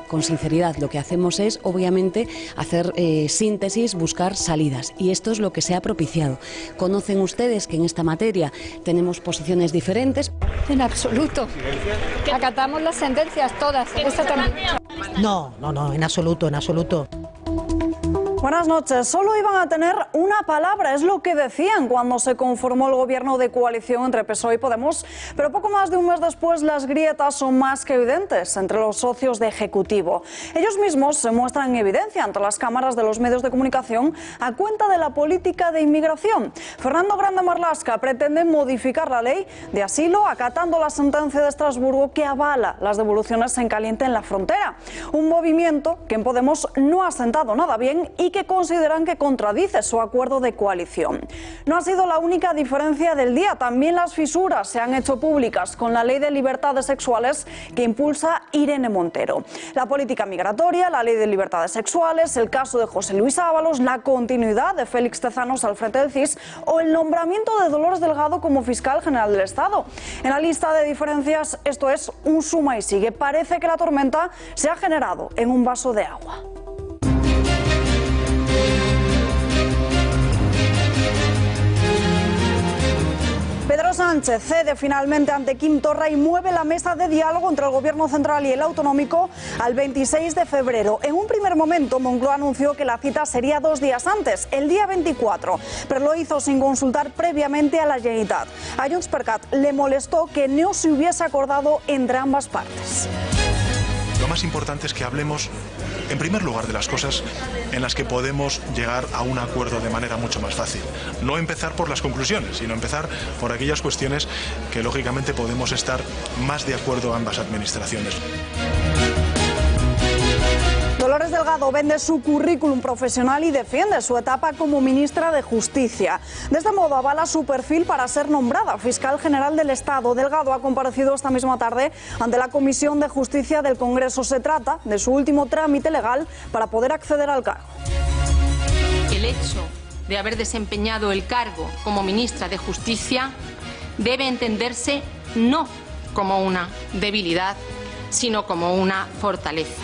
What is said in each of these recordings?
Con sinceridad, lo que hacemos es, obviamente, hacer síntesis, buscar salidas, y esto es lo que se ha propiciado. ¿Conocen ustedes que en esta materia tenemos posiciones diferentes? En absoluto. Acatamos las sentencias todas. Esta también. No, en absoluto, en absoluto. Buenas noches. Solo iban a tener una palabra, es lo que decían cuando se conformó el gobierno de coalición entre PSOE y Podemos, pero poco más de un mes después las grietas son más que evidentes entre los socios de Ejecutivo. Ellos mismos se muestran en evidencia ante las cámaras de los medios de comunicación a cuenta de la política de inmigración. Fernando Grande Marlaska pretende modificar la ley de asilo acatando la sentencia de Estrasburgo que avala las devoluciones en caliente en la frontera. Un movimiento que en Podemos no ha sentado nada bien y que consideran que contradice su acuerdo de coalición. No ha sido la única diferencia del día, también las fisuras se han hecho públicas con la ley de libertades sexuales que impulsa Irene Montero. La política migratoria, la ley de libertades sexuales, el caso de José Luis Ábalos, la continuidad de Félix Tezanos al frente del CIS o el nombramiento de Dolores Delgado como fiscal general del Estado. En la lista de diferencias esto es un suma y sigue. Parece que la tormenta se ha generado en un vaso de agua. Pedro Sánchez cede finalmente ante Quim Torra y mueve la mesa de diálogo entre el Gobierno central y el autonómico al 26 de febrero. En un primer momento, Moncloa anunció que la cita sería 2 días antes, el día 24, pero lo hizo sin consultar previamente a la Generalitat. A Junts per Cat le molestó que no se hubiese acordado entre ambas partes. Lo más importante es que hablemos, en primer lugar, de las cosas en las que podemos llegar a un acuerdo de manera mucho más fácil. No empezar por las conclusiones, sino empezar por aquellas cuestiones que, lógicamente, podemos estar más de acuerdo ambas administraciones. Dolores Delgado vende su currículum profesional y defiende su etapa como ministra de Justicia. De este modo avala su perfil para ser nombrada fiscal general del Estado. Delgado ha comparecido esta misma tarde ante la Comisión de Justicia del Congreso. Se trata de su último trámite legal para poder acceder al cargo. El hecho de haber desempeñado el cargo como ministra de Justicia debe entenderse no como una debilidad, sino como una fortaleza.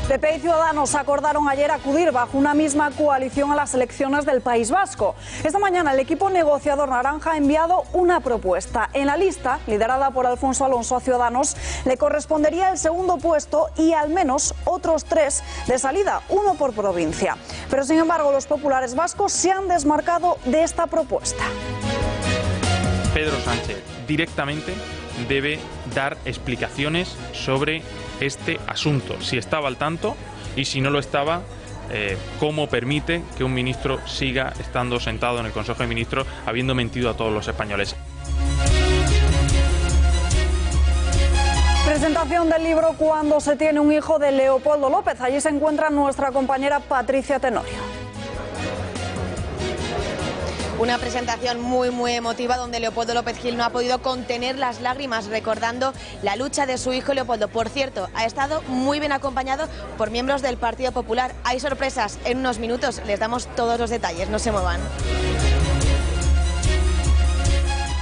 PP y Ciudadanos acordaron ayer acudir bajo una misma coalición a las elecciones del País Vasco. Esta mañana el equipo negociador naranja ha enviado una propuesta. En la lista, liderada por Alfonso Alonso a Ciudadanos, le correspondería el segundo puesto y al menos otros 3 de salida, 1 por provincia. Pero sin embargo los populares vascos se han desmarcado de esta propuesta. Pedro Sánchez directamente debe dar explicaciones sobre este asunto, si estaba al tanto y si no lo estaba, cómo permite que un ministro siga estando sentado en el Consejo de Ministros habiendo mentido a todos los españoles. Presentación del libro Cuando se tiene un hijo de Leopoldo López. Allí se encuentra nuestra compañera Patricia Tenorio. Una presentación muy emotiva donde Leopoldo López Gil no ha podido contener las lágrimas recordando la lucha de su hijo Leopoldo. Por cierto, ha estado muy bien acompañado por miembros del Partido Popular. Hay sorpresas en unos minutos, les damos todos los detalles, no se muevan.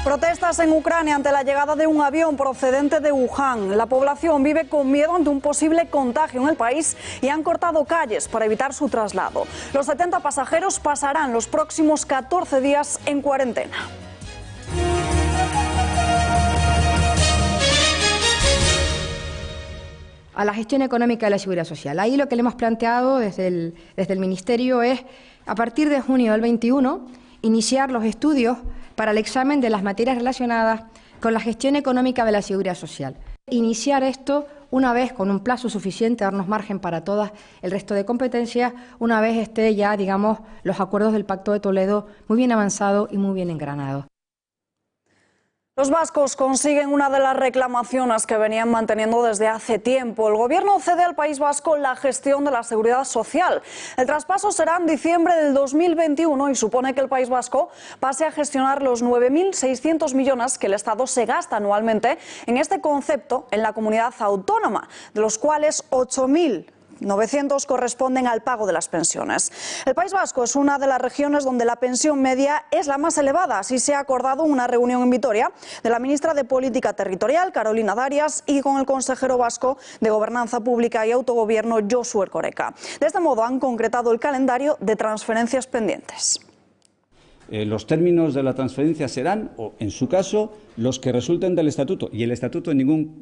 Protestas en Ucrania ante la llegada de un avión procedente de Wuhan. La población vive con miedo ante un posible contagio en el país y han cortado calles para evitar su traslado. Los 70 pasajeros pasarán los próximos 14 días en cuarentena. A la gestión económica de la Seguridad Social. Ahí lo que le hemos planteado desde el Ministerio es, a partir de junio del 21, iniciar los estudios para el examen de las materias relacionadas con la gestión económica de la Seguridad Social. Iniciar esto una vez con un plazo suficiente, darnos margen para todas el resto de competencias, una vez esté ya, digamos, los acuerdos del Pacto de Toledo muy bien avanzados y muy bien engranados. Los vascos consiguen una de las reclamaciones que venían manteniendo desde hace tiempo. El gobierno cede al País Vasco la gestión de la seguridad social. El traspaso será en diciembre del 2021 y supone que el País Vasco pase a gestionar los 9.600 millones que el Estado se gasta anualmente en este concepto en la comunidad autónoma, de los cuales 8.900 corresponden al pago de las pensiones. El País Vasco es una de las regiones donde la pensión media es la más elevada. Así se ha acordado en una reunión en Vitoria de la ministra de Política Territorial, Carolina Darias, y con el consejero vasco de Gobernanza Pública y Autogobierno, Josu Erkoreka. De este modo han concretado el calendario de transferencias pendientes. Los términos de la transferencia serán, o en su caso, los que resulten del Estatuto. Y el Estatuto en ningún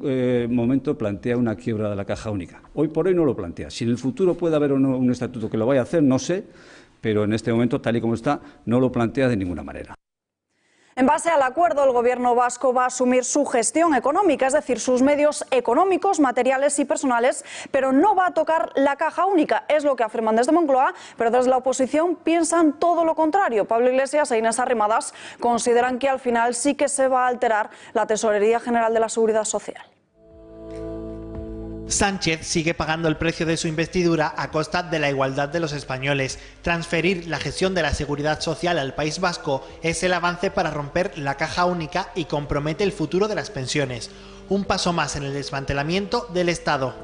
momento plantea una quiebra de la caja única. Hoy por hoy no lo plantea. Si en el futuro puede haber o no un Estatuto que lo vaya a hacer, no sé, pero en este momento, tal y como está, no lo plantea de ninguna manera. En base al acuerdo, el gobierno vasco va a asumir su gestión económica, es decir, sus medios económicos, materiales y personales, pero no va a tocar la caja única. Es lo que afirman desde Moncloa, pero desde la oposición piensan todo lo contrario. Pablo Iglesias e Inés Arrimadas consideran que al final sí que se va a alterar la Tesorería General de la Seguridad Social. Sánchez sigue pagando el precio de su investidura a costa de la igualdad de los españoles. Transferir la gestión de la seguridad social al País Vasco es el avance para romper la caja única y compromete el futuro de las pensiones. Un paso más en el desmantelamiento del Estado.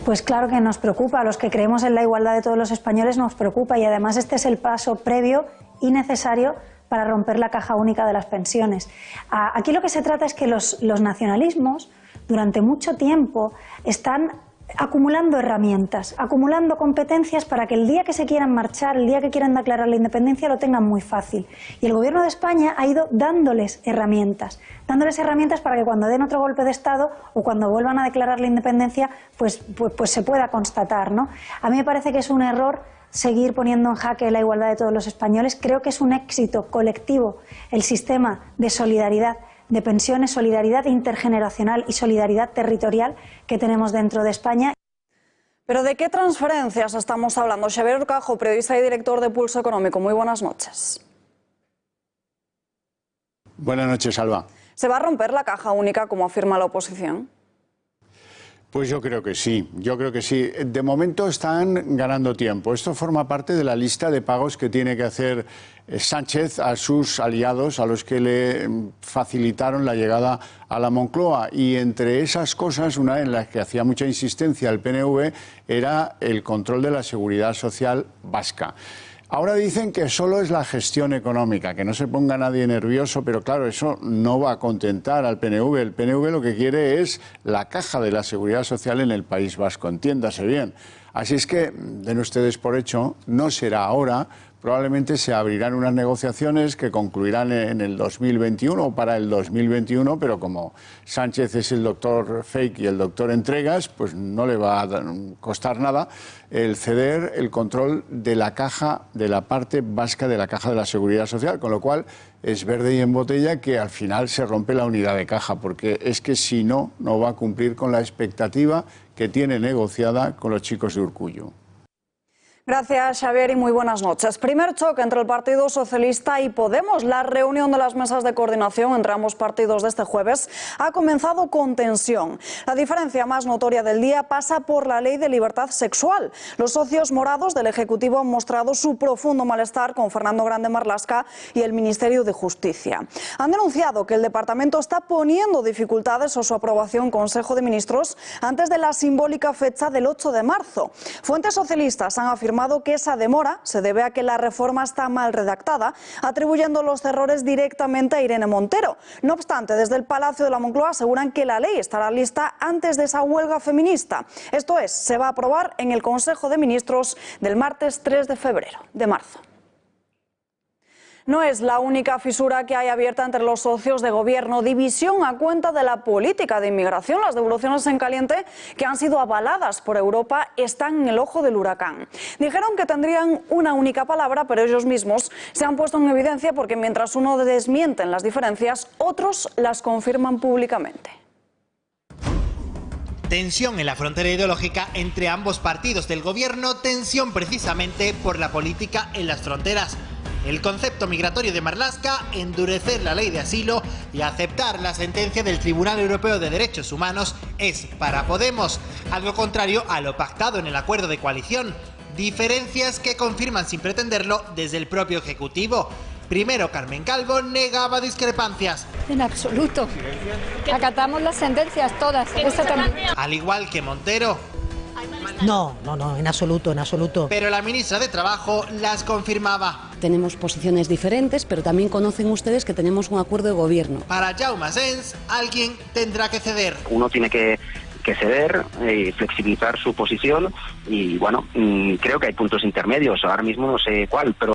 Pues claro que nos preocupa, a los que creemos en la igualdad de todos los españoles nos preocupa, y además este es el paso previo y necesario para romper la caja única de las pensiones. Aquí lo que se trata es que los nacionalismos durante mucho tiempo están acumulando herramientas, acumulando competencias para que el día que se quieran marchar, el día que quieran declarar la independencia, lo tengan muy fácil. Y el Gobierno de España ha ido dándoles herramientas para que cuando den otro golpe de Estado o cuando vuelvan a declarar la independencia, pues se pueda constatar, ¿no? A mí me parece que es un error seguir poniendo en jaque la igualdad de todos los españoles. Creo que es un éxito colectivo el sistema de solidaridad de pensiones, solidaridad intergeneracional y solidaridad territorial que tenemos dentro de España. ¿Pero de qué transferencias estamos hablando? Xavier Urcajo, periodista y director de Pulso Económico. Muy buenas noches. Buenas noches, Alba. ¿Se va a romper la caja única, como afirma la oposición? Pues yo creo que sí, De momento están ganando tiempo. Esto forma parte de la lista de pagos que tiene que hacer Sánchez a sus aliados, a los que le facilitaron la llegada a la Moncloa. Y entre esas cosas, una en la que hacía mucha insistencia el PNV era el control de la seguridad social vasca. Ahora dicen que solo es la gestión económica, que no se ponga nadie nervioso, pero claro, eso no va a contentar al PNV. El PNV lo que quiere es la caja de la seguridad social en el País Vasco, entiéndase bien. Así es que, den ustedes por hecho, no será ahora. Probablemente se abrirán unas negociaciones que concluirán en el 2021 o para el 2021, pero como Sánchez es el doctor fake y el doctor entregas, pues no le va a costar nada el ceder el control de la caja, de la parte vasca de la caja de la Seguridad Social, con lo cual es verde y en botella que al final se rompe la unidad de caja, porque es que si no, no va a cumplir con la expectativa que tiene negociada con los chicos de Urkullu. Gracias, Xavier, y muy buenas noches. Primer choque entre el Partido Socialista y Podemos. La reunión de las mesas de coordinación entre ambos partidos de este jueves ha comenzado con tensión. La diferencia más notoria del día pasa por la ley de libertad sexual. Los socios morados del Ejecutivo han mostrado su profundo malestar con Fernando Grande Marlaska y el Ministerio de Justicia. Han denunciado que el departamento está poniendo dificultades a su aprobación en Consejo de Ministros antes de la simbólica fecha del 8 de marzo. Fuentes socialistas han afirmado que esa demora se debe a que la reforma está mal redactada, atribuyendo los errores directamente a Irene Montero. No obstante, desde el Palacio de la Moncloa aseguran que la ley estará lista antes de esa huelga feminista. Esto es, se va a aprobar en el Consejo de Ministros del martes 3 de marzo. No es la única fisura que hay abierta entre los socios de gobierno. División a cuenta de la política de inmigración. Las devoluciones en caliente, que han sido avaladas por Europa, están en el ojo del huracán. Dijeron que tendrían una única palabra, pero ellos mismos se han puesto en evidencia porque mientras uno desmienten las diferencias, otros las confirman públicamente. Tensión en la frontera ideológica entre ambos partidos del gobierno, tensión precisamente por la política en las fronteras. El concepto migratorio de Marlaska, endurecer la ley de asilo y aceptar la sentencia del Tribunal Europeo de Derechos Humanos, es para Podemos algo contrario a lo pactado en el acuerdo de coalición. Diferencias que confirman sin pretenderlo desde el propio Ejecutivo. Primero, Carmen Calvo negaba discrepancias. En absoluto. Acatamos las sentencias todas. Esta también. Al igual que Montero. No, en absoluto, en absoluto. Pero la ministra de Trabajo las confirmaba. Tenemos posiciones diferentes, pero también conocen ustedes que tenemos un acuerdo de gobierno. Para Jaume Asens, alguien tendrá que ceder. Uno tiene que ceder, flexibilizar su posición y bueno, creo que hay puntos intermedios, ahora mismo no sé cuál, pero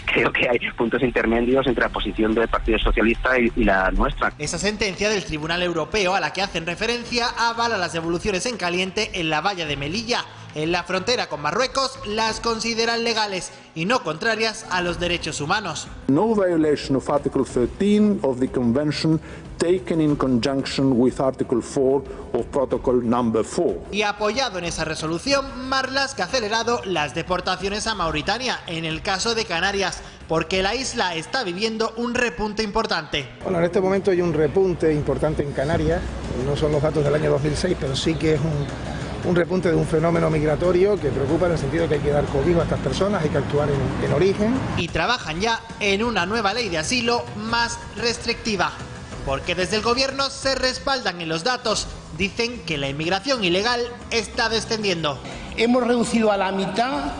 creo que hay puntos intermedios entre la posición del Partido Socialista y la nuestra. Esa sentencia del Tribunal Europeo a la que hacen referencia avala las devoluciones en caliente en la valla de Melilla. En la frontera con Marruecos las consideran legales y no contrarias a los derechos humanos. No violation of Article 13 of the Convention taken in conjunction with Article 4 of Protocol Number 4. Y apoyado en esa resolución, Marlaska ha acelerado las deportaciones a Mauritania en el caso de Canarias, porque la isla está viviendo un repunte importante. Bueno, en este momento hay un repunte importante en Canarias, no son los datos del año 2006, pero sí que es un repunte de un fenómeno migratorio que preocupa en el sentido que hay que dar cobijo a estas personas, hay que actuar en origen. Y trabajan ya en una nueva ley de asilo más restrictiva, porque desde el gobierno se respaldan en los datos. Dicen que la inmigración ilegal está descendiendo. Hemos reducido a la mitad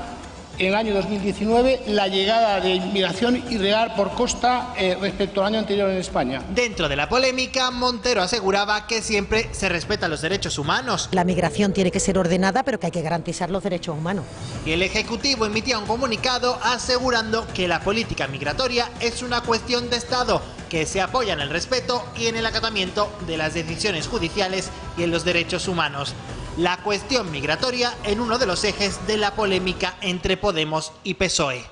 en el año 2019 la llegada de inmigración ilegal por costa respecto al año anterior en España. Dentro de la polémica, Montero aseguraba que siempre se respetan los derechos humanos. La migración tiene que ser ordenada, pero que hay que garantizar los derechos humanos. Y el Ejecutivo emitía un comunicado asegurando que la política migratoria es una cuestión de Estado, que se apoya en el respeto y en el acatamiento de las decisiones judiciales y en los derechos humanos. La cuestión migratoria en uno de los ejes de la polémica entre Podemos y PSOE.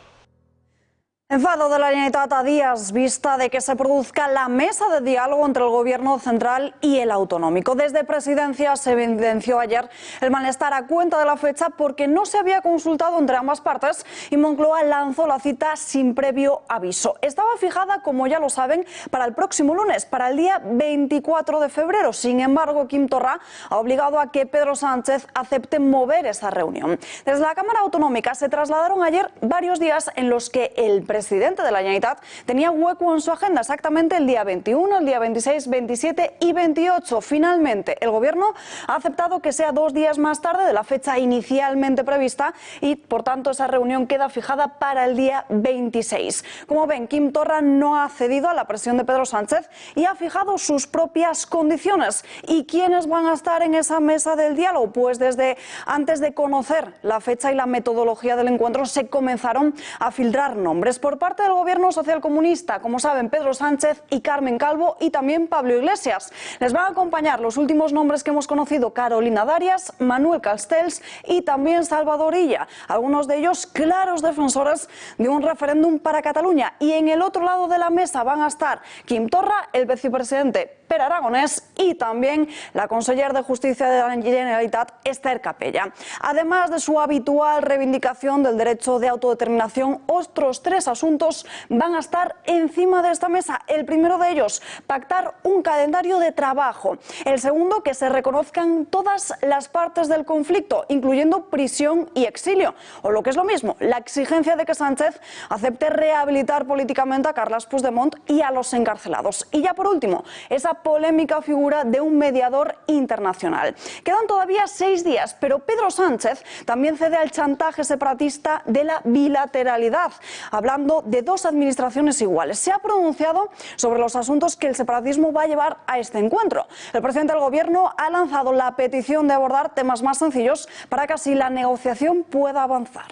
Enfado de la Generalitat a días vista de que se produzca la mesa de diálogo entre el Gobierno central y el autonómico. Desde Presidencia se evidenció ayer el malestar a cuenta de la fecha porque no se había consultado entre ambas partes y Moncloa lanzó la cita sin previo aviso. Estaba fijada, como ya lo saben, para el próximo lunes, para el día 24 de febrero. Sin embargo, Quim Torra ha obligado a que Pedro Sánchez acepte mover esa reunión. Desde la Cámara Autonómica se trasladaron ayer varios días en los que el presidente de la Generalitat tenía hueco en su agenda, exactamente el día 21, el día 26, 27 y 28. Finalmente, el Gobierno ha aceptado que sea 2 días más tarde de la fecha inicialmente prevista y, por tanto, esa reunión queda fijada para el día 26. Como ven, Quim Torra no ha cedido a la presión de Pedro Sánchez y ha fijado sus propias condiciones. ¿Y quiénes van a estar en esa mesa del diálogo? Pues desde antes de conocer la fecha y la metodología del encuentro se comenzaron a filtrar nombres. Por parte del Gobierno socialcomunista, como saben, Pedro Sánchez y Carmen Calvo y también Pablo Iglesias. Les van a acompañar los últimos nombres que hemos conocido: Carolina Darias, Manuel Castells y también Salvador Illa. Algunos de ellos claros defensores de un referéndum para Cataluña. Y en el otro lado de la mesa van a estar Quim Torra, el vicepresidente Pere Aragonés y también la consellera de Justicia de la Generalitat, Esther Capella. Además de su habitual reivindicación del derecho de autodeterminación, otros 3 asuntos van a estar encima de esta mesa. El primero de ellos, pactar un calendario de trabajo. El segundo, que se reconozcan todas las partes del conflicto, incluyendo prisión y exilio. O lo que es lo mismo, la exigencia de que Sánchez acepte rehabilitar políticamente a Carles Puigdemont y a los encarcelados. Y ya por último, esa polémica figura de un mediador internacional. Quedan todavía 6 días, pero Pedro Sánchez también cede al chantaje separatista de la bilateralidad, hablando de 2 administraciones iguales. Se ha pronunciado sobre los asuntos que el separatismo va a llevar a este encuentro. El presidente del Gobierno ha lanzado la petición de abordar temas más sencillos para que así la negociación pueda avanzar.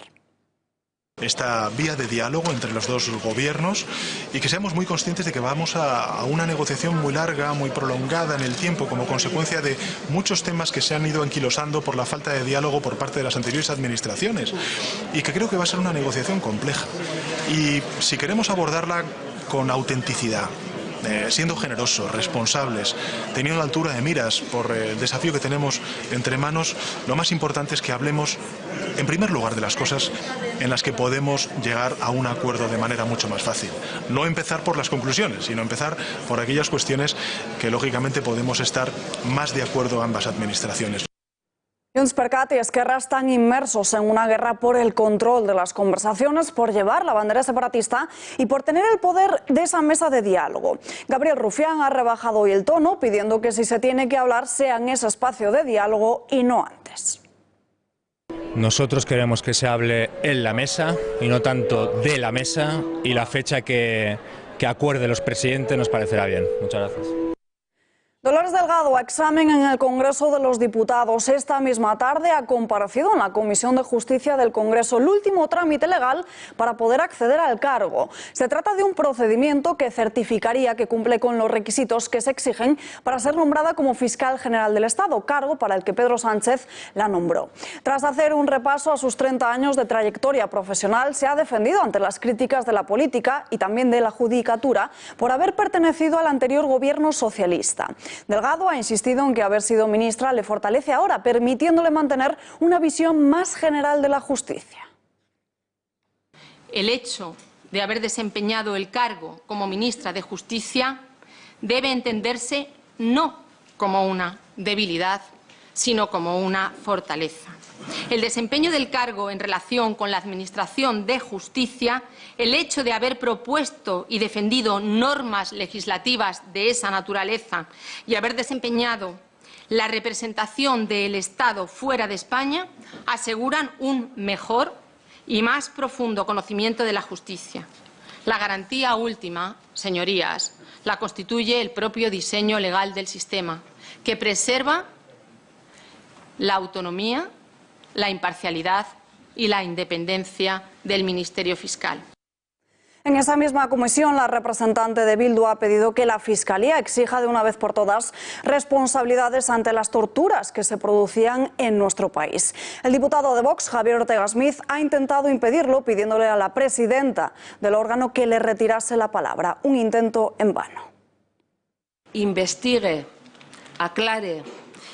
Esta vía de diálogo entre los 2 gobiernos y que seamos muy conscientes de que vamos a una negociación muy larga, muy prolongada en el tiempo, como consecuencia de muchos temas que se han ido anquilosando por la falta de diálogo por parte de las anteriores administraciones, y que creo que va a ser una negociación compleja. Y si queremos abordarla con autenticidad, siendo generosos, responsables, teniendo altura de miras por el desafío que tenemos entre manos, lo más importante es que hablemos, en primer lugar, de las cosas en las que podemos llegar a un acuerdo de manera mucho más fácil. No empezar por las conclusiones, sino empezar por aquellas cuestiones que, lógicamente, podemos estar más de acuerdo ambas administraciones. Junts per Cat y Esquerra están inmersos en una guerra por el control de las conversaciones, por llevar la bandera separatista y por tener el poder de esa mesa de diálogo. Gabriel Rufián ha rebajado hoy el tono, pidiendo que si se tiene que hablar sea en ese espacio de diálogo y no antes. Nosotros queremos que se hable en la mesa y no tanto de la mesa, y la fecha que acuerden los presidentes nos parecerá bien. Muchas gracias. Dolores Delgado, a examen en el Congreso de los Diputados. Esta misma tarde ha comparecido en la Comisión de Justicia del Congreso, el último trámite legal para poder acceder al cargo. Se trata de un procedimiento que certificaría que cumple con los requisitos que se exigen para ser nombrada como Fiscal General del Estado, cargo para el que Pedro Sánchez la nombró. Tras hacer un repaso a sus 30 años de trayectoria profesional, se ha defendido ante las críticas de la política y también de la judicatura por haber pertenecido al anterior gobierno socialista. Delgado ha insistido en que haber sido ministra le fortalece ahora, permitiéndole mantener una visión más general de la justicia. El hecho de haber desempeñado el cargo como ministra de Justicia debe entenderse no como una debilidad, sino como una fortaleza. El desempeño del cargo en relación con la Administración de Justicia, el hecho de haber propuesto y defendido normas legislativas de esa naturaleza y haber desempeñado la representación del Estado fuera de España, aseguran un mejor y más profundo conocimiento de la justicia. La garantía última, señorías, la constituye el propio diseño legal del sistema, que preserva la autonomía, la imparcialidad y la independencia del Ministerio Fiscal. En esa misma comisión, la representante de Bildu ha pedido que la Fiscalía exija de una vez por todas responsabilidades ante las torturas que se producían en nuestro país. El diputado de Vox, Javier Ortega Smith, ha intentado impedirlo, pidiéndole a la presidenta del órgano que le retirase la palabra. Un intento en vano. Investigue, aclare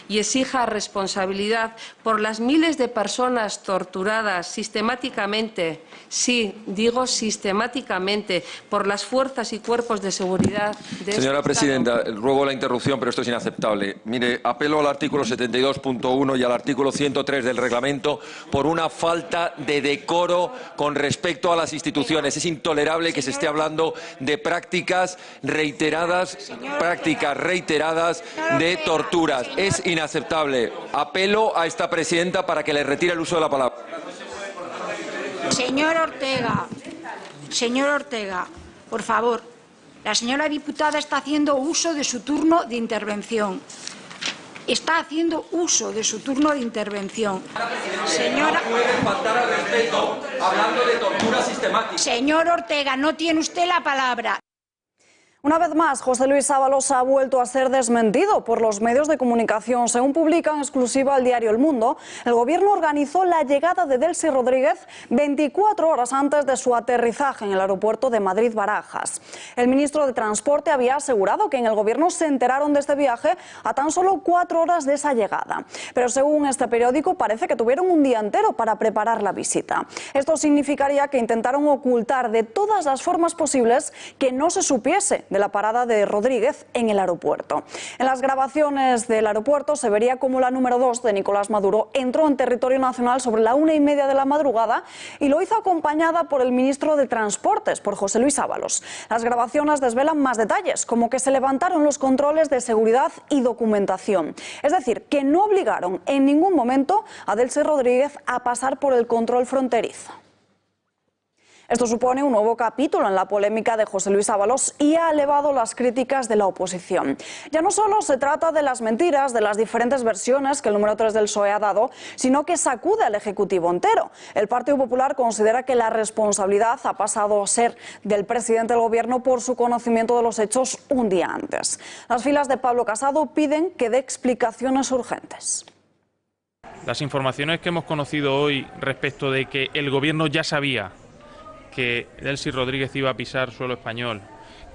y exija responsabilidad por las miles de personas torturadas sistemáticamente, sí, digo sistemáticamente, por las fuerzas y cuerpos de seguridad de Señora Presidenta, ruego la interrupción, pero esto es inaceptable. Mire, apelo al artículo 72.1 y al artículo 103 del reglamento por una falta de decoro con respecto a las instituciones. Es intolerable que se esté hablando de prácticas reiteradas de torturas. Es inaceptable. Apelo a esta presidenta para que le retire el uso de la palabra. Señor Ortega, por favor, la señora diputada está haciendo uso de su turno de intervención. Señora, no puede faltar al respeto hablando de tortura sistemática. Señor Ortega, no tiene usted la palabra. Una vez más, José Luis Ábalos ha vuelto a ser desmentido por los medios de comunicación. Según publica en exclusiva el diario El Mundo, el gobierno organizó la llegada de Delcy Rodríguez 24 horas antes de su aterrizaje en el aeropuerto de Madrid-Barajas. El ministro de Transporte había asegurado que en el gobierno se enteraron de este viaje a tan solo 4 horas de esa llegada. Pero según este periódico, parece que tuvieron un día entero para preparar la visita. Esto significaría que intentaron ocultar de todas las formas posibles que no se supiese de la parada de Rodríguez en el aeropuerto. En las grabaciones del aeropuerto se vería como la número 2 de Nicolás Maduro entró en territorio nacional sobre la 1:30 de la madrugada y lo hizo acompañada por el ministro de Transportes, por José Luis Ábalos. Las grabaciones desvelan más detalles, como que se levantaron los controles de seguridad y documentación. Es decir, que no obligaron en ningún momento a Delcy Rodríguez a pasar por el control fronterizo. Esto supone un nuevo capítulo en la polémica de José Luis Ábalos y ha elevado las críticas de la oposición. Ya no solo se trata de las mentiras, de las diferentes versiones que el número 3 del PSOE ha dado, sino que sacude al Ejecutivo entero. El Partido Popular considera que la responsabilidad ha pasado a ser del presidente del Gobierno por su conocimiento de los hechos un día antes. Las filas de Pablo Casado piden que dé explicaciones urgentes. Las informaciones que hemos conocido hoy respecto de que el Gobierno ya sabía que Delcy Rodríguez iba a pisar suelo español,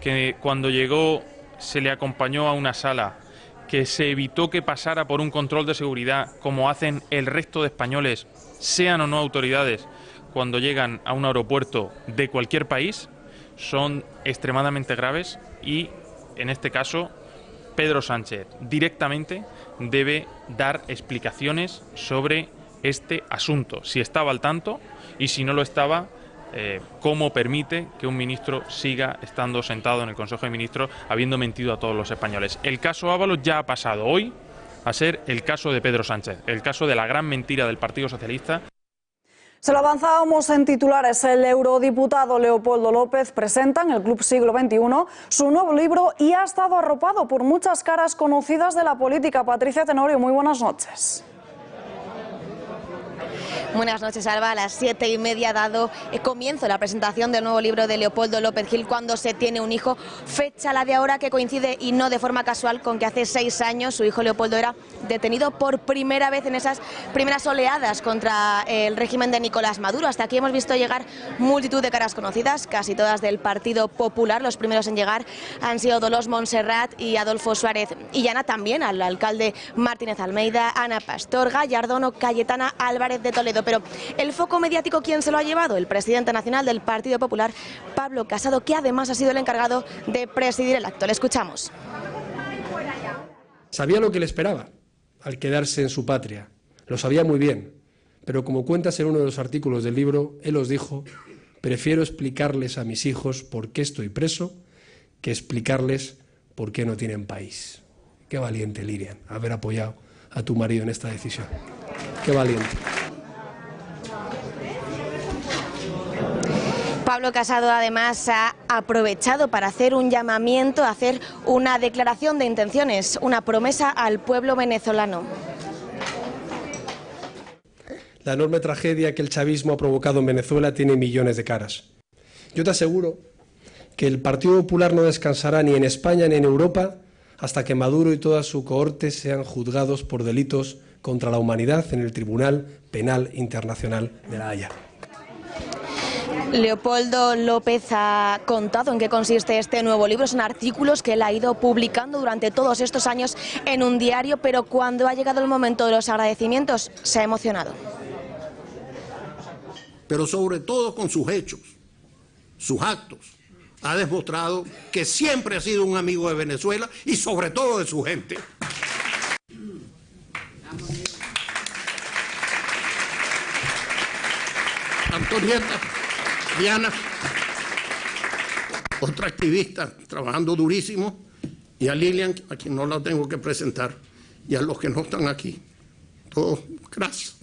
que cuando llegó se le acompañó a una sala, que se evitó que pasara por un control de seguridad, como hacen el resto de españoles, sean o no autoridades, cuando llegan a un aeropuerto de cualquier país, son extremadamente graves y, en este caso, Pedro Sánchez directamente debe dar explicaciones sobre este asunto, si estaba al tanto y si no lo estaba, cómo permite que un ministro siga estando sentado en el Consejo de Ministros habiendo mentido a todos los españoles. El caso Ábalos ya ha pasado hoy a ser el caso de Pedro Sánchez, el caso de la gran mentira del Partido Socialista. Se lo avanzábamos en titulares. El eurodiputado Leopoldo López presenta en el Club Siglo XXI su nuevo libro y ha estado arropado por muchas caras conocidas de la política. Patricia Tenorio, muy buenas noches. Buenas noches, Alba. A las 7:30 ha dado comienzo la presentación del nuevo libro de Leopoldo López Gil, Cuando se tiene un hijo, fecha la de ahora que coincide y no de forma casual con que hace 6 años su hijo Leopoldo era detenido por primera vez en esas primeras oleadas contra el régimen de Nicolás Maduro. Hasta aquí hemos visto llegar multitud de caras conocidas, casi todas del Partido Popular. Los primeros en llegar han sido Dolors Montserrat y Adolfo Suárez Illana, también al alcalde Martínez Almeida, Ana Pastor, Gallardón o Cayetana Álvarez de Toledo. Pero el foco mediático, ¿quién se lo ha llevado? El presidente nacional del Partido Popular, Pablo Casado, que además ha sido el encargado de presidir el acto. Le escuchamos. Sabía lo que le esperaba al quedarse en su patria. Lo sabía muy bien. Pero como cuentas en uno de los artículos del libro, él os dijo: prefiero explicarles a mis hijos por qué estoy preso que explicarles por qué no tienen país. Qué valiente, Lirian, haber apoyado a tu marido en esta decisión. Qué valiente. Pablo Casado además ha aprovechado para hacer un llamamiento, hacer una declaración de intenciones, una promesa al pueblo venezolano. La enorme tragedia que el chavismo ha provocado en Venezuela tiene millones de caras. Yo te aseguro que el Partido Popular no descansará ni en España ni en Europa hasta que Maduro y toda su cohorte sean juzgados por delitos contra la humanidad en el Tribunal Penal Internacional de La Haya. Leopoldo López ha contado en qué consiste este nuevo libro. Son artículos que él ha ido publicando durante todos estos años en un diario, pero cuando ha llegado el momento de los agradecimientos se ha emocionado. Pero sobre todo con sus hechos, sus actos, ha demostrado que siempre ha sido un amigo de Venezuela y sobre todo de su gente. Antonieta, Diana, otra activista trabajando durísimo, y a Lilian, a quien no la tengo que presentar, y a los que no están aquí. Todos, gracias.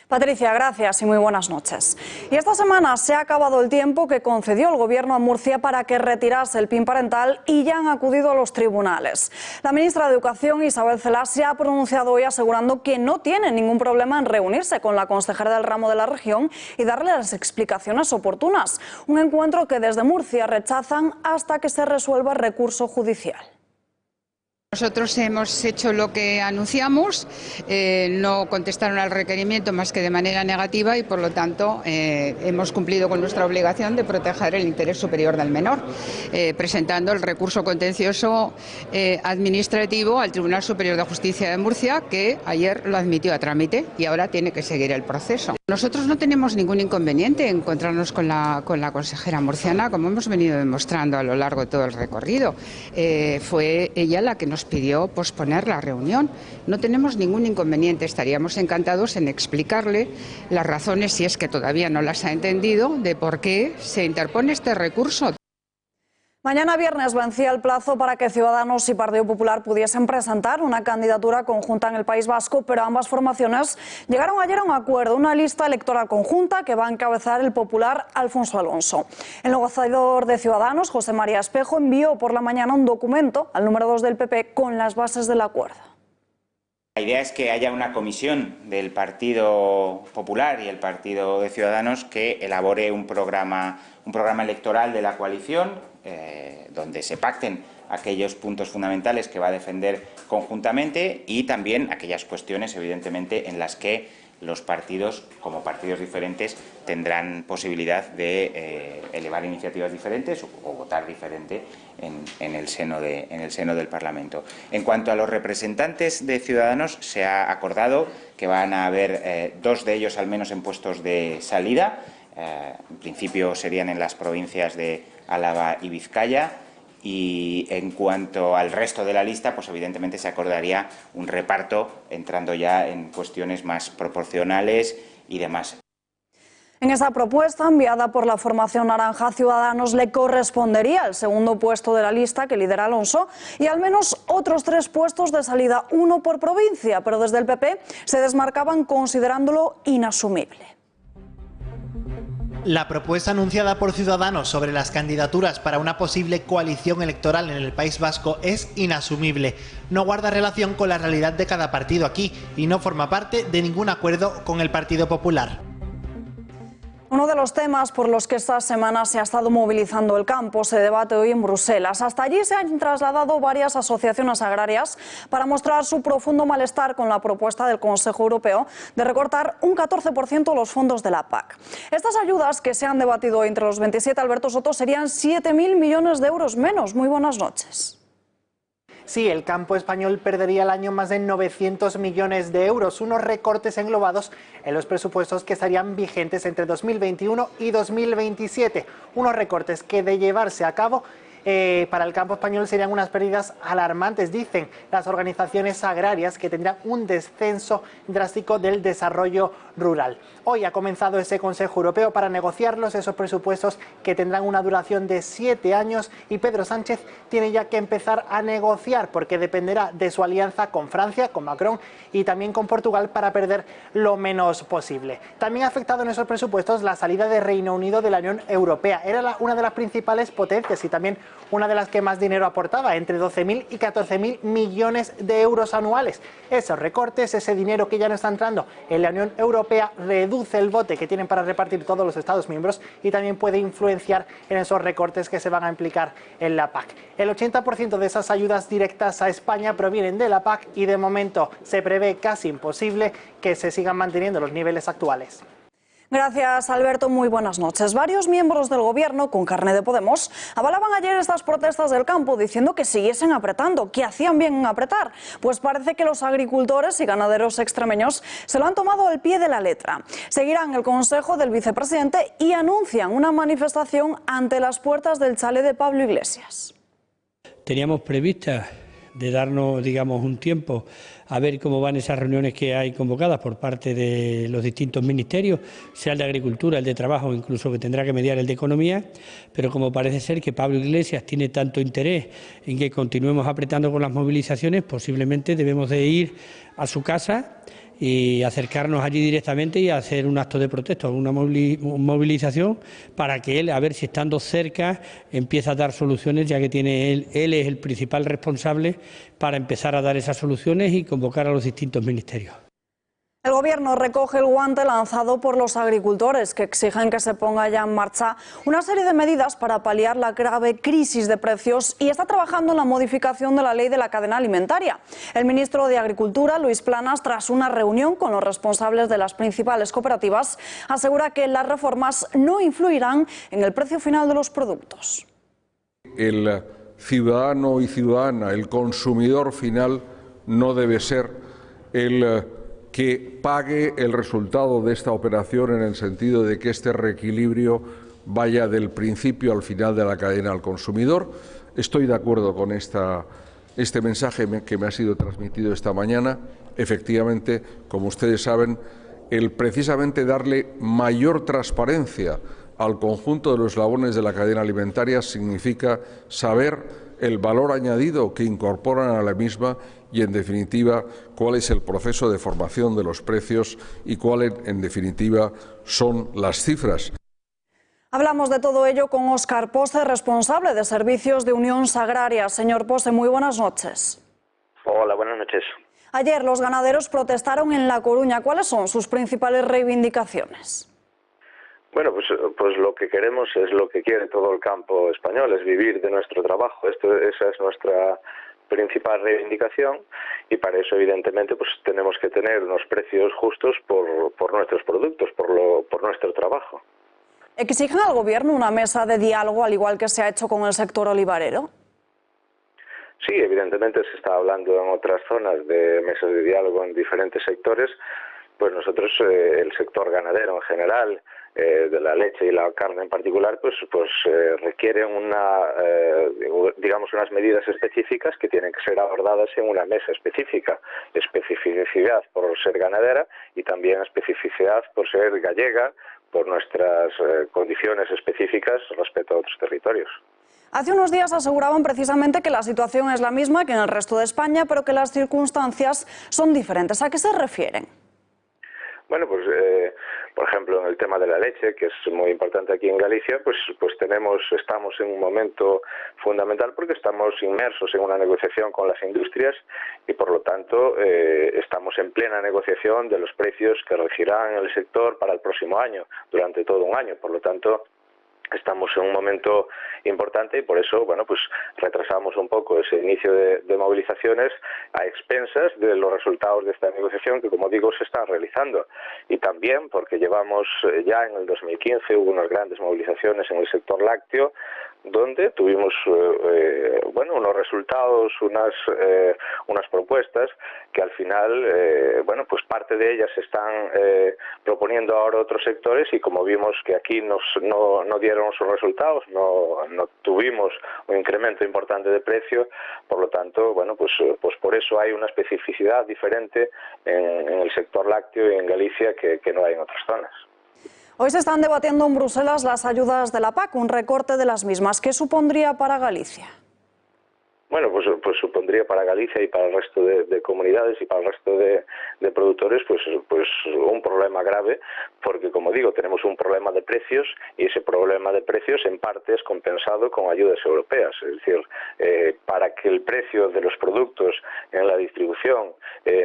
Patricia, gracias y muy buenas noches. Y esta semana se ha acabado el tiempo que concedió el Gobierno a Murcia para que retirase el PIN parental y ya han acudido a los tribunales. La ministra de Educación, Isabel Celaá, se ha pronunciado hoy asegurando que no tiene ningún problema en reunirse con la consejera del ramo de la región y darle las explicaciones oportunas. Un encuentro que desde Murcia rechazan hasta que se resuelva el recurso judicial. Nosotros hemos hecho lo que anunciamos, no contestaron al requerimiento más que de manera negativa y por lo tanto hemos cumplido con nuestra obligación de proteger el interés superior del menor, presentando el recurso contencioso administrativo al Tribunal Superior de Justicia de Murcia, que ayer lo admitió a trámite y ahora tiene que seguir el proceso. Nosotros no tenemos ningún inconveniente en encontrarnos con la consejera murciana, como hemos venido demostrando a lo largo de todo el recorrido. Fue ella la que nos pidió posponer la reunión. No tenemos ningún inconveniente, estaríamos encantados en explicarle las razones, si es que todavía no las ha entendido, de por qué se interpone este recurso. Mañana viernes vencía el plazo para que Ciudadanos y Partido Popular pudiesen presentar una candidatura conjunta en el País Vasco, pero ambas formaciones llegaron ayer a un acuerdo, una lista electoral conjunta que va a encabezar el popular Alfonso Alonso. El negociador de Ciudadanos, José María Espejo, envió por la mañana un documento al número 2 del PP con las bases del acuerdo. La idea es que haya una comisión del Partido Popular y el Partido de Ciudadanos que elabore un programa electoral de la coalición, donde se pacten aquellos puntos fundamentales que va a defender conjuntamente y también aquellas cuestiones, evidentemente, en las que los partidos, como partidos diferentes, tendrán posibilidad de elevar iniciativas diferentes o votar diferente en el seno del Parlamento. En cuanto a los representantes de Ciudadanos, se ha acordado que van a haber 2 de ellos al menos en puestos de salida. En principio serían en las provincias de Álava y Vizcaya. Y en cuanto al resto de la lista, pues evidentemente se acordaría un reparto entrando ya en cuestiones más proporcionales y demás. En esa propuesta enviada por la formación naranja, Ciudadanos le correspondería el segundo puesto de la lista que lidera Alonso y al menos otros 3 puestos de salida, 1 por provincia, pero desde el PP se desmarcaban considerándolo inasumible. La propuesta anunciada por Ciudadanos sobre las candidaturas para una posible coalición electoral en el País Vasco es inasumible. No guarda relación con la realidad de cada partido aquí y no forma parte de ningún acuerdo con el Partido Popular. Uno de los temas por los que esta semana se ha estado movilizando el campo se debate hoy en Bruselas. Hasta allí se han trasladado varias asociaciones agrarias para mostrar su profundo malestar con la propuesta del Consejo Europeo de recortar un 14% los fondos de la PAC. Estas ayudas que se han debatido hoy entre los 27, Alberto Soto, serían 7.000 millones de euros menos. Muy buenas noches. Sí, el campo español perdería al año más de 900 millones de euros, unos recortes englobados en los presupuestos que estarían vigentes entre 2021 y 2027. Unos recortes que, de llevarse a cabo, para el campo español serían unas pérdidas alarmantes, dicen las organizaciones agrarias, que tendrán un descenso drástico del desarrollo rural. Hoy ha comenzado ese Consejo Europeo para negociarlos, esos presupuestos que tendrán una duración de 7 años, y Pedro Sánchez tiene ya que empezar a negociar porque dependerá de su alianza con Francia, con Macron y también con Portugal para perder lo menos posible. También ha afectado en esos presupuestos la salida de Reino Unido de la Unión Europea. Era una de las principales potencias y también una de las que más dinero aportaba, entre 12.000 y 14.000 millones de euros anuales. Esos recortes, ese dinero que ya no está entrando en la Unión Europea, reduce el bote que tienen para repartir todos los Estados miembros y también puede influenciar en esos recortes que se van a implicar en la PAC. El 80% de esas ayudas directas a España provienen de la PAC y de momento se prevé casi imposible que se sigan manteniendo los niveles actuales. Gracias, Alberto. Muy buenas noches. Varios miembros del Gobierno, con carné de Podemos, avalaban ayer estas protestas del campo diciendo que siguiesen apretando, que hacían bien en apretar. Pues parece que los agricultores y ganaderos extremeños se lo han tomado al pie de la letra. Seguirán el consejo del vicepresidente y anuncian una manifestación ante las puertas del chalet de Pablo Iglesias. Teníamos prevista de darnos, digamos, un tiempo a ver cómo van esas reuniones que hay convocadas por parte de los distintos ministerios, sea el de Agricultura, el de Trabajo, incluso que tendrá que mediar el de Economía, pero como parece ser que Pablo Iglesias tiene tanto interés en que continuemos apretando con las movilizaciones, posiblemente debemos de ir a su casa y acercarnos allí directamente y hacer un acto de protesta, una movilización, para que él, a ver si estando cerca, empieza a dar soluciones, ya que tiene él es el principal responsable para empezar a dar esas soluciones y convocar a los distintos ministerios. El Gobierno recoge el guante lanzado por los agricultores, que exigen que se ponga ya en marcha una serie de medidas para paliar la grave crisis de precios y está trabajando en la modificación de la ley de la cadena alimentaria. El ministro de Agricultura, Luis Planas, tras una reunión con los responsables de las principales cooperativas, asegura que las reformas no influirán en el precio final de los productos. El ciudadano y ciudadana, el consumidor final, no debe ser el que pague el resultado de esta operación, en el sentido de que este reequilibrio vaya del principio al final de la cadena al consumidor. Estoy de acuerdo con este mensaje que me ha sido transmitido esta mañana. Efectivamente, como ustedes saben, el precisamente darle mayor transparencia al conjunto de los eslabones de la cadena alimentaria significa saber el valor añadido que incorporan a la misma y, en definitiva, cuál es el proceso de formación de los precios y cuáles, en definitiva, son las cifras. Hablamos de todo ello con Óscar Pose, responsable de servicios de Unión Agraria. Señor Pose, muy buenas noches. Hola, buenas noches. Ayer los ganaderos protestaron en La Coruña. ¿Cuáles son sus principales reivindicaciones? Bueno, pues lo que queremos es lo que quiere todo el campo español, es vivir de nuestro trabajo. Esa es nuestra principal reivindicación, y para eso evidentemente pues tenemos que tener unos precios justos por nuestros productos, por nuestro trabajo. ¿Exigen al Gobierno una mesa de diálogo al igual que se ha hecho con el sector olivarero? Sí, evidentemente se está hablando en otras zonas de mesas de diálogo en diferentes sectores. Pues nosotros, el sector ganadero en general, de la leche y la carne en particular, pues requieren unas medidas específicas que tienen que ser abordadas en una mesa específica. Especificidad por ser ganadera y también especificidad por ser gallega, por nuestras condiciones específicas respecto a otros territorios. Hace unos días aseguraban precisamente que la situación es la misma que en el resto de España, pero que las circunstancias son diferentes. ¿A qué se refieren? Bueno, pues por ejemplo en el tema de la leche, que es muy importante aquí en Galicia, pues estamos en un momento fundamental porque estamos inmersos en una negociación con las industrias y por lo tanto estamos en plena negociación de los precios que regirán en el sector para el próximo año, durante todo un año. Por lo tanto, estamos en un momento importante y por eso, bueno, pues retrasamos un poco ese inicio de movilizaciones a expensas de los resultados de esta negociación que, como digo, se están realizando. Y también porque llevamos ya en el 2015 hubo unas grandes movilizaciones en el sector lácteo, donde tuvimos unos resultados, unas propuestas que al final, pues parte de ellas se están proponiendo ahora otros sectores y como vimos que aquí no dieron sus resultados, no tuvimos un incremento importante de precio, por lo tanto, pues por eso hay una especificidad diferente en el sector lácteo y en Galicia que no hay en otras zonas. Hoy se están debatiendo en Bruselas las ayudas de la PAC, un recorte de las mismas. ¿Qué supondría para Galicia? Bueno, pues supondría para Galicia y para el resto de comunidades y para el resto de productores pues un problema grave, porque como digo, tenemos un problema de precios y ese problema de precios en parte es compensado con ayudas europeas. Es decir, para que el precio de los productos en la distribución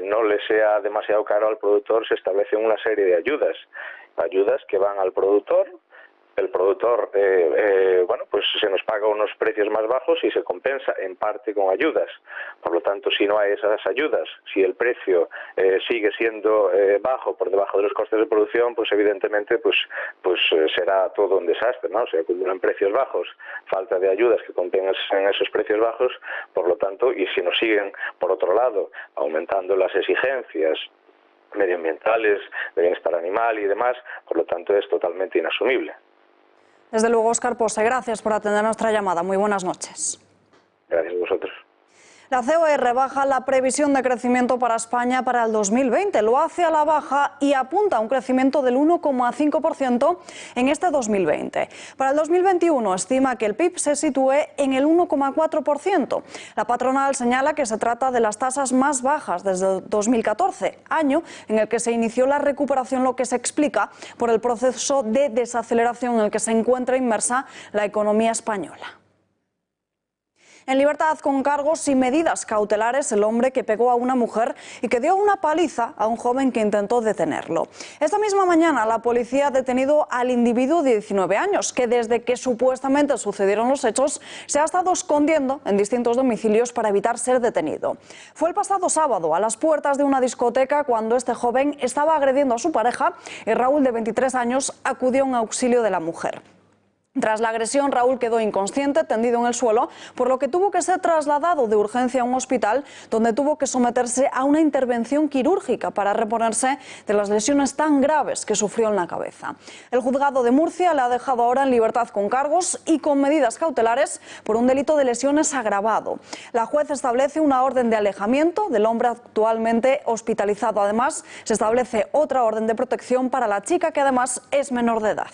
no le sea demasiado caro al productor, se establecen una serie de ayudas que van al productor. El productor, pues se nos paga unos precios más bajos y se compensa en parte con ayudas. Por lo tanto, si no hay esas ayudas, si el precio sigue siendo bajo, por debajo de los costes de producción, pues evidentemente pues será todo un desastre, ¿no? Se acumulan precios bajos, falta de ayudas que compensen esos precios bajos, por lo tanto, y si nos siguen, por otro lado, aumentando las exigencias medioambientales, de bienestar animal y demás, por lo tanto es totalmente inasumible. Desde luego, Óscar Pose, gracias por atender nuestra llamada. Muy buenas noches. Gracias a vosotros. La COE rebaja la previsión de crecimiento para España para el 2020. Lo hace a la baja y apunta a un crecimiento del 1,5% en este 2020. Para el 2021 estima que el PIB se sitúe en el 1,4%. La patronal señala que se trata de las tasas más bajas desde 2014, año en el que se inició la recuperación, lo que se explica por el proceso de desaceleración en el que se encuentra inmersa la economía española. En libertad con cargos y medidas cautelares el hombre que pegó a una mujer y que dio una paliza a un joven que intentó detenerlo. Esta misma mañana la policía ha detenido al individuo de 19 años que desde que supuestamente sucedieron los hechos se ha estado escondiendo en distintos domicilios para evitar ser detenido. Fue el pasado sábado a las puertas de una discoteca cuando este joven estaba agrediendo a su pareja y Raúl, de 23 años, acudió en auxilio de la mujer. Tras la agresión, Raúl quedó inconsciente, tendido en el suelo, por lo que tuvo que ser trasladado de urgencia a un hospital donde tuvo que someterse a una intervención quirúrgica para reponerse de las lesiones tan graves que sufrió en la cabeza. El juzgado de Murcia le ha dejado ahora en libertad con cargos y con medidas cautelares por un delito de lesiones agravado. La juez establece una orden de alejamiento del hombre actualmente hospitalizado. Además, se establece otra orden de protección para la chica, que además es menor de edad.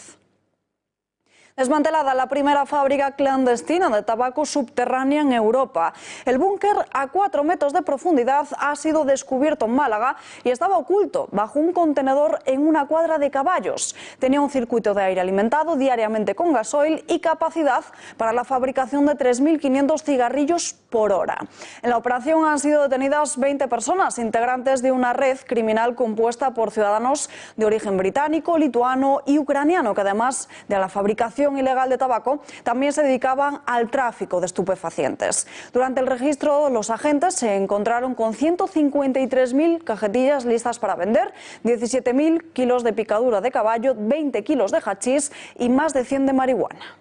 Desmantelada la primera fábrica clandestina de tabaco subterránea en Europa. El búnker a 4 metros de profundidad ha sido descubierto en Málaga y estaba oculto bajo un contenedor en una cuadra de caballos. Tenía un circuito de aire alimentado diariamente con gasoil y capacidad para la fabricación de 3.500 cigarrillos por hora. En la operación han sido detenidas 20 personas, integrantes de una red criminal compuesta por ciudadanos de origen británico, lituano y ucraniano, que además de a la fabricación distribución ilegal de tabaco, también se dedicaban al tráfico de estupefacientes. Durante el registro, los agentes se encontraron con 153.000 cajetillas listas para vender, 17.000 kilos de picadura de caballo, 20 kilos de hachís y más de 100 de marihuana.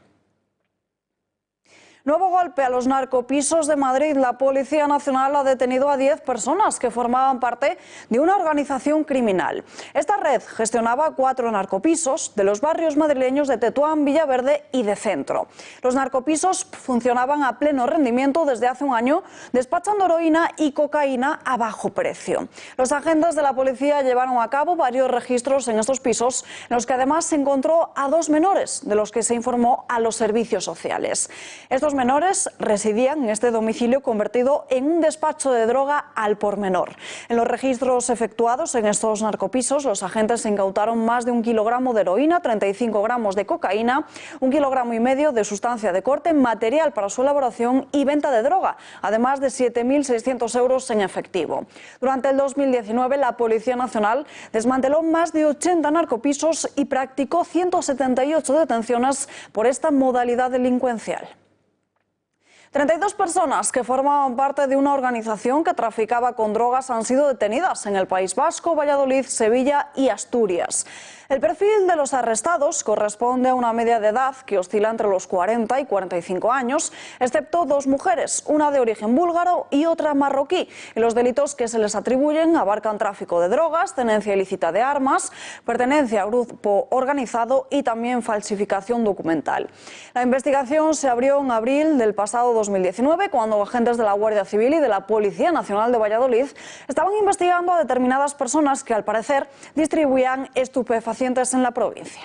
Nuevo golpe a los narcopisos de Madrid. La Policía Nacional ha detenido a 10 personas que formaban parte de una organización criminal. Esta red gestionaba 4 narcopisos de los barrios madrileños de Tetuán, Villaverde y de Centro. Los narcopisos funcionaban a pleno rendimiento desde hace un año, despachando heroína y cocaína a bajo precio. Los agentes de la policía llevaron a cabo varios registros en estos pisos, en los que además se encontró a 2 menores, de los que se informó a los servicios sociales. Estos menores residían en este domicilio convertido en un despacho de droga al por menor. En los registros efectuados en estos narcopisos, los agentes incautaron más de 1 kilogramo de heroína, 35 gramos de cocaína, 1,5 kilogramos de sustancia de corte, material para su elaboración y venta de droga, además de 7.600 euros en efectivo. Durante el 2019, la Policía Nacional desmanteló más de 80 narcopisos y practicó 178 detenciones por esta modalidad delincuencial. 32 personas que formaban parte de una organización que traficaba con drogas han sido detenidas en el País Vasco, Valladolid, Sevilla y Asturias. El perfil de los arrestados corresponde a una media de edad que oscila entre los 40 y 45 años, excepto 2 mujeres, una de origen búlgaro y otra marroquí. Y los delitos que se les atribuyen abarcan tráfico de drogas, tenencia ilícita de armas, pertenencia a grupo organizado y también falsificación documental. La investigación se abrió en abril del pasado 2019, cuando agentes de la Guardia Civil y de la Policía Nacional de Valladolid estaban investigando a determinadas personas que, al parecer, distribuían estupefacientes en la provincia.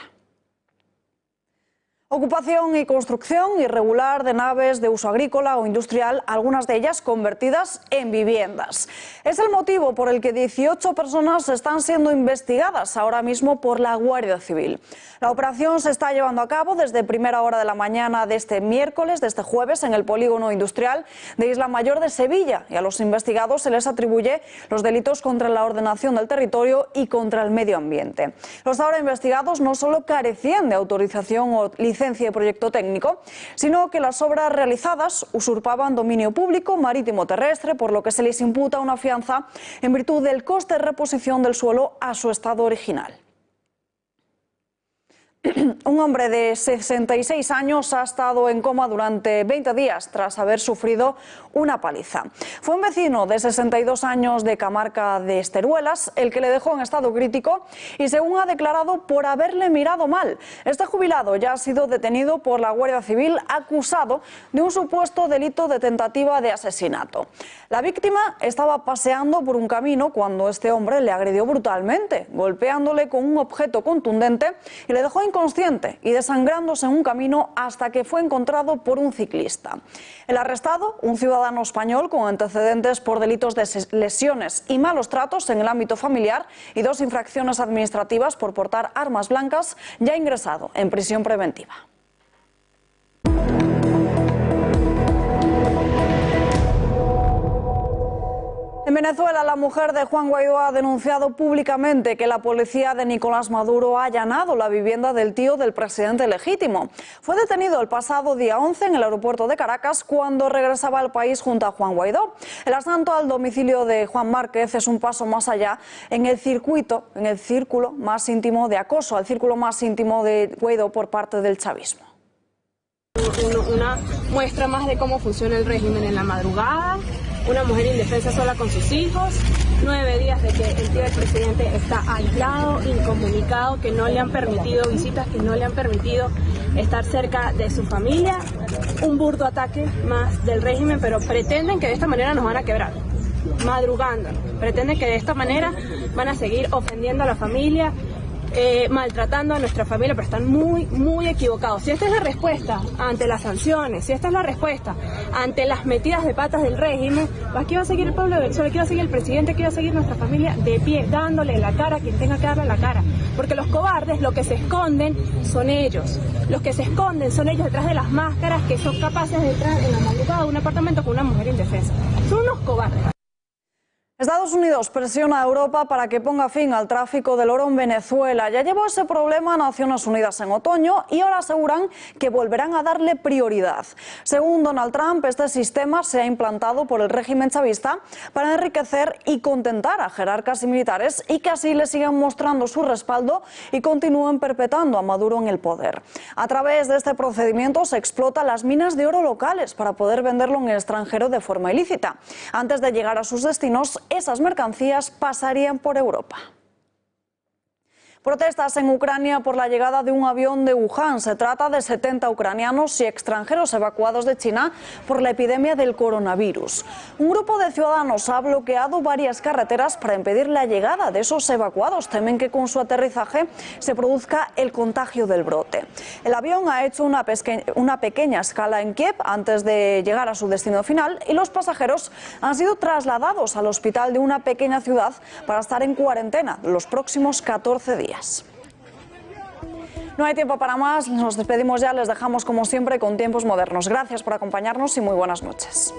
Ocupación y construcción irregular de naves de uso agrícola o industrial, algunas de ellas convertidas en viviendas. Es el motivo por el que 18 personas están siendo investigadas ahora mismo por la Guardia Civil. La operación se está llevando a cabo desde primera hora de la mañana de este miércoles, de este jueves, en el polígono industrial de Isla Mayor de Sevilla, y a los investigados se les atribuye los delitos contra la ordenación del territorio y contra el medio ambiente. Los ahora investigados no solo carecían de autorización o licencia de proyecto técnico, sino que las obras realizadas usurpaban dominio público marítimo terrestre, por lo que se les imputa una fianza en virtud del coste de reposición del suelo a su estado original. Un hombre de 66 años ha estado en coma durante 20 días tras haber sufrido una paliza. Fue un vecino de 62 años de Camarca de Esteruelas el que le dejó en estado crítico y, según ha declarado, por haberle mirado mal. Este jubilado ya ha sido detenido por la Guardia Civil, acusado de un supuesto delito de tentativa de asesinato. La víctima estaba paseando por un camino cuando este hombre le agredió brutalmente, golpeándole con un objeto contundente, y le dejó inconsciente y desangrándose en un camino hasta que fue encontrado por un ciclista. El arrestado, un ciudadano español con antecedentes por delitos de lesiones y malos tratos en el ámbito familiar y 2 infracciones administrativas por portar armas blancas, ya ha ingresado en prisión preventiva. En Venezuela, la mujer de Juan Guaidó ha denunciado públicamente que la policía de Nicolás Maduro ha allanado la vivienda del tío del presidente legítimo. Fue detenido el pasado día 11 en el aeropuerto de Caracas cuando regresaba al país junto a Juan Guaidó. El asalto al domicilio de Juan Márquez es un paso más allá en el círculo más íntimo de acoso, al círculo más íntimo de Guaidó por parte del chavismo. Una muestra más de cómo funciona el régimen en la madrugada. Una mujer indefensa sola con sus hijos, 9 días de que el tío del presidente está aislado, incomunicado, que no le han permitido visitas, que no le han permitido estar cerca de su familia. Un burdo ataque más del régimen, pero pretenden que de esta manera nos van a quebrar, madrugando. Pretenden que de esta manera van a seguir ofendiendo a la familia, maltratando a nuestra familia, pero están muy equivocados. Si esta es la respuesta ante las sanciones, si esta es la respuesta ante las metidas de patas del régimen, pues aquí va a seguir el pueblo de Venezuela, aquí va a seguir el presidente, aquí va a seguir nuestra familia de pie, dándole la cara a quien tenga que darle la cara. Porque los cobardes, lo que se esconden son ellos. Los que se esconden son ellos detrás de las máscaras, que son capaces de entrar en la madrugada de un apartamento con una mujer indefensa. Son unos cobardes. Estados Estados Unidos presiona a Europa para que ponga fin al tráfico del oro en Venezuela. Ya llevó ese problema a Naciones Unidas en otoño y ahora aseguran que volverán a darle prioridad. Según Donald Trump, este sistema se ha implantado por el régimen chavista para enriquecer y contentar a jerarcas y militares y que así le sigan mostrando su respaldo y continúen perpetuando a Maduro en el poder. A través de este procedimiento se explota las minas de oro locales para poder venderlo en el extranjero de forma ilícita. Antes de llegar a sus destinos, esas mercancías pasarían por Europa. Protestas en Ucrania por la llegada de un avión de Wuhan. Se trata de 70 ucranianos y extranjeros evacuados de China por la epidemia del coronavirus. Un grupo de ciudadanos ha bloqueado varias carreteras para impedir la llegada de esos evacuados. Temen que con su aterrizaje se produzca el contagio del brote. El avión ha hecho una pequeña escala en Kiev antes de llegar a su destino final y los pasajeros han sido trasladados al hospital de una pequeña ciudad para estar en cuarentena los próximos 14 días. No hay tiempo para más, nos despedimos ya, les dejamos como siempre con Tiempos Modernos. Gracias por acompañarnos y muy buenas noches.